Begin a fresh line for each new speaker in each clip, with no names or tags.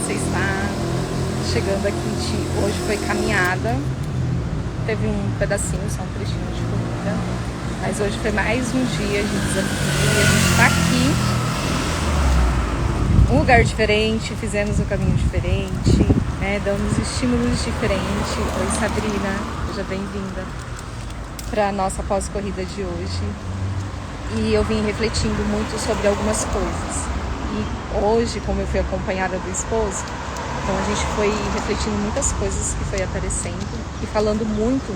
você está chegando aqui. Hoje foi caminhada, teve um pedacinho, só um trechinho de corrida, mas hoje foi mais um dia de desafio e a gente está aqui, um lugar diferente, fizemos um caminho diferente, né? Damos estímulos diferentes. Oi, Sabrina, seja bem-vinda para a nossa pós-corrida de hoje. E eu vim refletindo muito sobre algumas coisas. E hoje, como eu fui acompanhada do esposo, então a gente foi refletindo muitas coisas que foi aparecendo e falando muito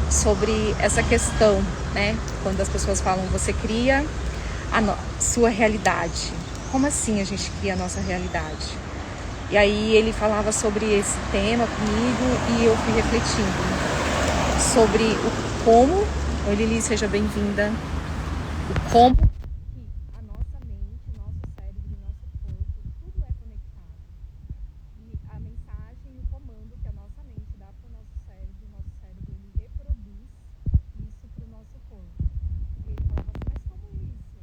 sobre essa questão, né? Quando as pessoas falam, você cria a sua realidade. Como assim a gente cria a nossa realidade? E aí ele falava sobre esse tema comigo e eu fui refletindo sobre o como. Oi, Lili, seja bem-vinda. O como que a nossa mente, o nosso cérebro, o nosso corpo, tudo é conectado. E a mensagem e o comando que a nossa mente dá para o nosso cérebro ele reproduz isso para o nosso corpo. E ele falava assim, mas como isso?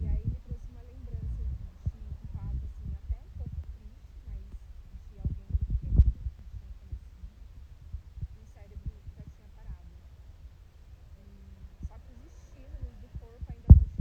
E aí me trouxe uma lembrança de um fato assim, até um pouco triste, mas de alguém muito querido que tinha falecido. E o cérebro já tinha parado. Só que os estímulos do corpo ainda continuavam.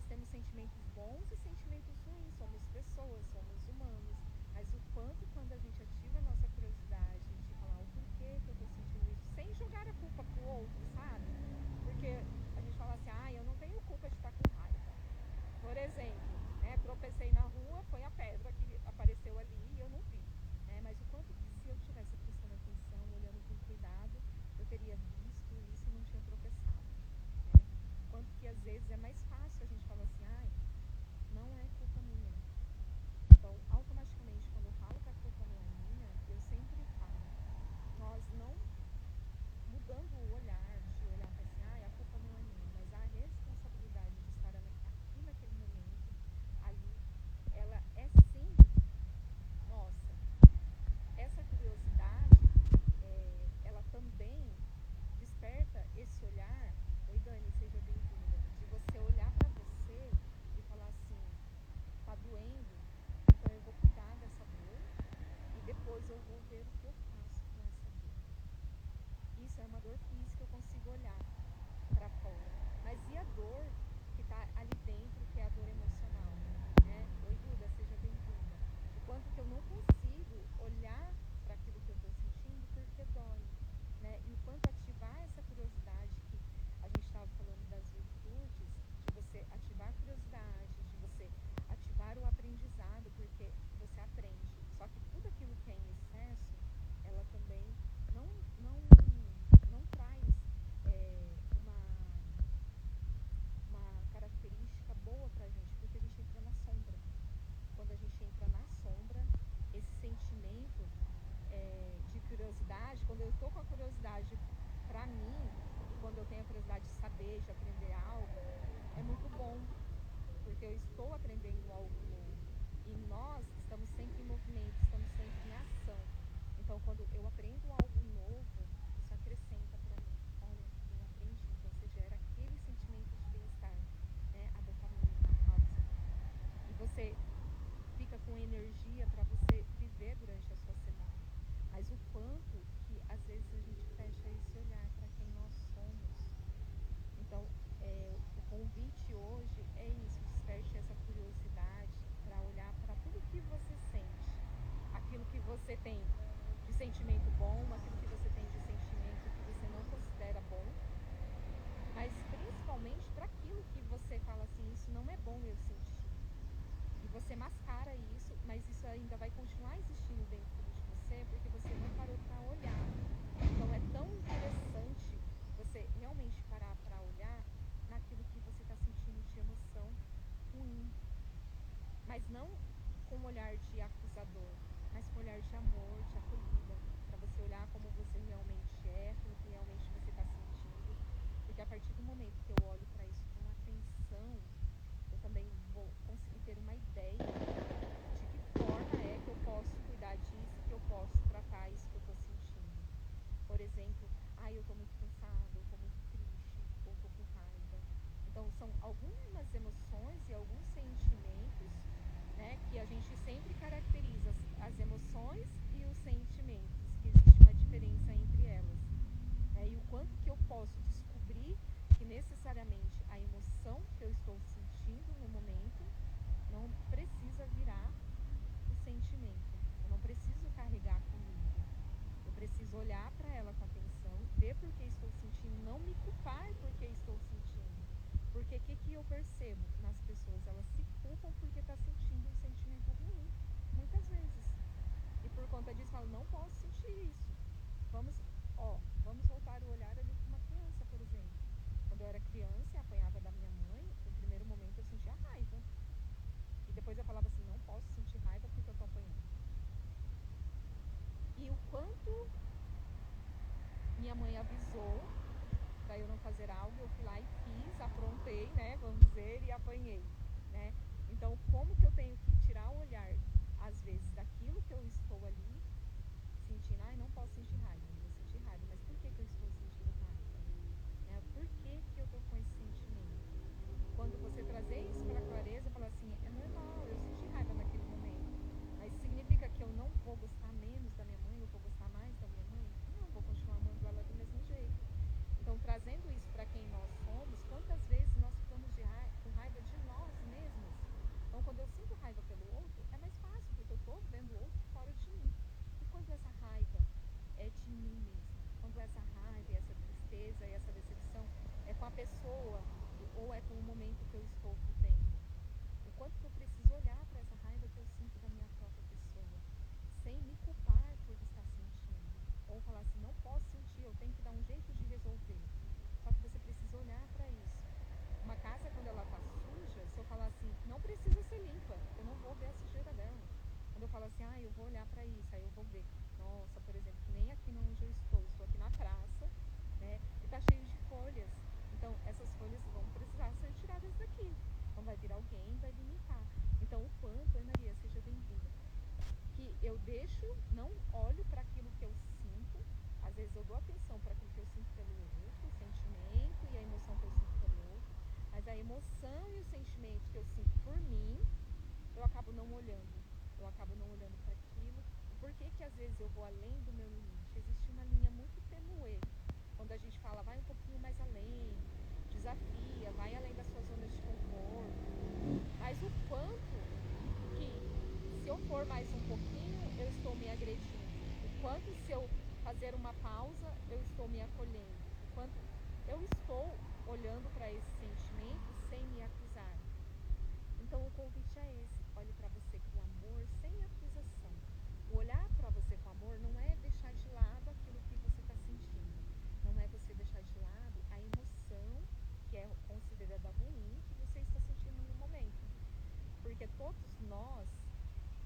nós temos sentimentos bons e sentimentos ruins, somos pessoas, somos humanos. Mas o quanto quando a gente ativa a nossa curiosidade de falar o porquê que eu tô sentindo isso, sem jogar a culpa pro outro, sabe? Porque a gente fala assim, eu não tenho culpa de estar com raiva. Por exemplo, né, tropecei na rua, foi a pedra que apareceu ali e eu não vi. Né? Mas o quanto que se eu tivesse prestando atenção, olhando com cuidado, eu teria visto isso e não tinha tropeçado. Né? Quanto que às vezes é mais fácil a gente falar assim, não é culpa minha. Então, automaticamente, quando eu falo que a culpa não é minha, eu sempre falo, nós não mudando o olhar, de olhar para assim, a culpa não é minha, mas a responsabilidade de estar aqui naquele momento, ali, ela é sim nossa. Essa curiosidade, ela também desperta esse olhar. Oi, Dani, seja bem-vinda. De você olhar para você e falar assim, tá doendo, então eu vou cuidar dessa dor e depois eu vou ver o que eu faço com essa dor. Isso é uma dor física, eu consigo olhar para fora. Mas e a dor que está ali dentro, que é a dor emocional? Né? Oi, Duda, seja bem-vinda. O quanto que eu não consigo olhar para aquilo que eu estou sentindo porque dói. Né? E o quanto ativar essa curiosidade, que a gente estava falando das virtudes, de você ativar a curiosidade, de você ativar o aprendizado, porque você aprende. Só que tudo aquilo que é em excesso, ela também não traz uma característica boa pra gente, porque a gente entra na sombra. Quando a gente entra na sombra, esse sentimento de curiosidade, quando eu estou com a curiosidade pra mim, e quando eu tenho a curiosidade de saber, de aprender algo, é muito bom, porque eu estou aprendendo algo novo. E nós estamos sempre em movimento, estamos sempre em ação. Então, quando eu aprendo algo novo, isso acrescenta para mim. Olha, eu aprendi. Então, você gera aquele sentimento de bem-estar, né? A dopamina, a causa. E você fica com energia para você viver durante a sua semana. Mas o quanto que, às vezes, a gente fecha esse olhar para quem nós somos. Então, o convite hoje é isso, desperte essa curiosidade para olhar para tudo que você sente, aquilo que você tem de sentimento bom, aquilo que você tem de sentimento que você não considera bom, mas principalmente para aquilo que você fala assim, isso não é bom eu sentir. E você mascara isso, mas isso ainda vai continuar existindo dentro de você porque você não parou para olhar. Então é tão interessante você realmente parar para olhar naquilo que você está sentindo de emoção ruim, mas não com um olhar de acusador, mas com um olhar de amor, de acolhida, para você olhar como você realmente é, aquilo que realmente você está sentindo, porque a partir do momento que eu olho para isso com atenção, eu também vou conseguir ter uma ideia de que forma é que eu posso cuidar disso, que eu posso tratar isso que eu estou sentindo. Por exemplo, eu estou muito cansada, eu estou muito triste, ou estou com raiva. Então, são algumas emoções e alguns sentimentos, né, que a gente sempre caracteriza as emoções e os sentimentos, que existe uma diferença entre elas. E o quanto que eu posso descobrir que necessariamente a emoção que eu estou sentindo no momento não precisa virar o sentimento. Eu não preciso carregar comigo. Eu preciso olhar para ela com atenção, ver por que estou sentindo, não me culpar por que estou sentindo. Porque o que eu percebo nas pessoas? Elas se culpam porque está sentindo um sentimento ruim, muitas vezes. E por conta disso falam, não posso sentir isso. Vamos voltar o olhar ali para uma criança, por exemplo. Quando eu era criança e apanhava da minha mãe, no primeiro momento eu sentia raiva. E depois eu falava assim, não posso sentir raiva porque eu estou apanhando. E o quanto minha mãe avisou para eu não fazer algo, eu fui lá e fiz, aprontei, né, vamos dizer, e apanhei, né? Então, como que eu tenho que tirar o olhar, às vezes, daquilo que eu estou ali, sentindo, não posso sentir raiva, eu vou sentir raiva, mas por que eu estou sentindo raiva? Né? Por que eu estou com esse sentimento? Quando você trazer isso para a clareza, falar assim, é normal, eu senti raiva naquele momento, mas significa que eu não vou gostar menos da minha mãe, eu vou gostar mais da minha mãe? Não, vou continuar amando ela do mesmo jeito. Então, trazendo isso para quem nós somos, quantas vezes nós ficamos com raiva de nós falo assim, eu vou olhar para isso, aí eu vou ver. Nossa, por exemplo, que nem aqui onde eu estou aqui na praça, né? E tá cheio de folhas. Então, essas folhas vão precisar ser tiradas daqui. Então, vai vir alguém, vai limpar. Então, o quanto, Maria, seja bem-vinda, que eu não olho para aquilo que eu sinto. Às vezes eu dou atenção para aquilo que eu sinto pelo outro, o sentimento e a emoção que eu sinto pelo outro, mas a emoção e o sentimento que eu sinto por mim, eu acabo não olhando. Para aquilo. Por que às vezes eu vou além do meu limite? Existe uma linha muito tênue. Quando a gente fala, vai um pouquinho mais além, desafia, vai além das suas zonas de conforto. Mas o quanto que, se eu for mais um pouquinho, eu estou me agredindo. O quanto, se eu fazer uma pausa, eu estou me acolhendo. O quanto eu estou olhando para esse sentimento sem me acusar. Então, o convite é esse. Olhe para você com amor, sem acusação. O olhar para você com amor não é deixar de lado aquilo que você está sentindo. Não é você deixar de lado a emoção que é considerada ruim que você está sentindo no momento. Porque todos nós,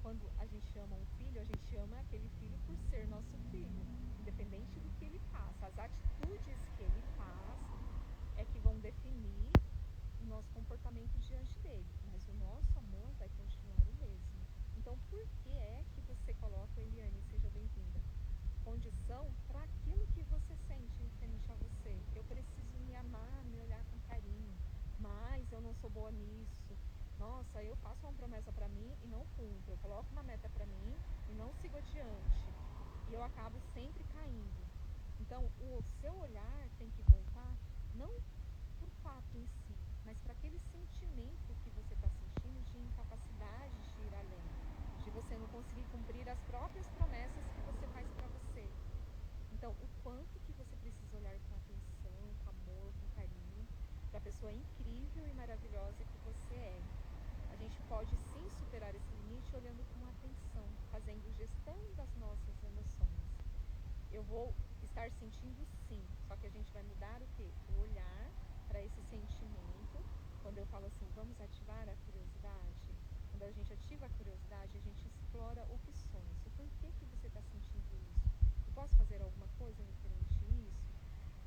quando a gente ama um filho, a gente ama aquele filho por ser nosso filho, independente do que ele faça. As atitudes que ele faz é que vão definir o nosso comportamento diante dele, mas o nosso amor vai continuar o mesmo. Então, por que é que você coloca, Eliane, seja bem-vinda, condição para aquilo que você sente referente a você? Eu preciso me amar, me olhar com carinho, mas eu não sou boa nisso. Nossa, eu faço uma promessa para mim e não cumpro. Eu coloco uma meta para mim e não sigo adiante. E eu acabo sempre caindo. Então, o seu olhar tem que voltar não por fato em si, mas para aquele sentimento que você está sentindo de incapacidade de ir além, de você não conseguir cumprir as próprias promessas que você faz para você. Então, o quanto que você precisa olhar com atenção, com amor, com carinho, para a pessoa incrível e maravilhosa que você é. A gente pode sim superar esse limite olhando com atenção, fazendo gestão das nossas emoções. Eu vou estar sentindo sim, só que a gente vai mudar o quê? O olhar para esse sentimento. Quando eu falo assim, vamos ativar a curiosidade. Quando a gente ativa a curiosidade, a gente explora opções. O porquê que você está sentindo isso? Eu posso fazer alguma coisa referente a isso?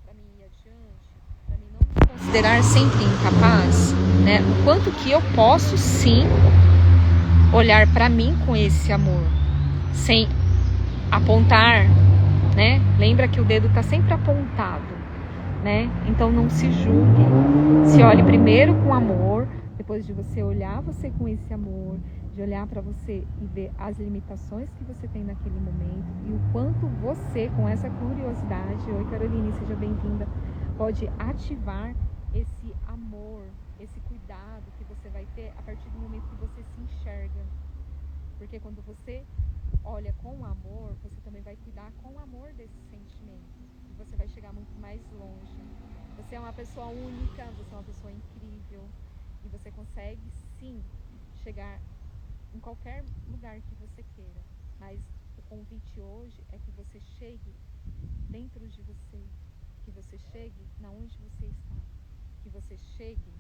Para mim ir adiante? Para mim não me considerar sempre incapaz? Né? O quanto que eu posso sim olhar para mim com esse amor, sem apontar, né? Lembra que o dedo está sempre apontado, né? Então não se julgue, se olhe primeiro com amor, depois de você olhar você com esse amor, de olhar para você e ver as limitações que você tem naquele momento e o quanto você, com essa curiosidade, oi Caroline, seja bem-vinda, pode ativar esse amor, esse cuidado que você vai ter a partir do momento que você se enxerga. Porque quando você olha com amor, você também vai cuidar com amor desse sentimento. E você vai chegar muito mais longe. Você é uma pessoa única, você é uma pessoa incrível. E você consegue, sim, chegar em qualquer lugar que você queira. Mas o convite hoje é que você chegue dentro de você. Que você chegue na onde você está. Que você chegue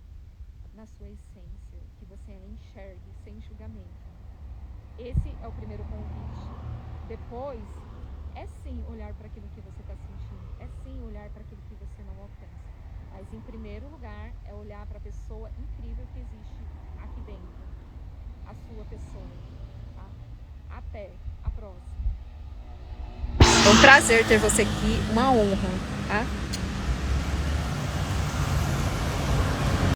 na sua essência. Que você a enxergue sem julgamento. Esse é o primeiro convite. Depois, é sim olhar para aquilo que você está sentindo. É sim olhar para aquilo que você não alcança. Mas, em primeiro lugar, é olhar para a pessoa incrível que existe aqui dentro. A sua pessoa. Tá? Até a próxima. É um prazer ter você aqui. Uma honra. Tá?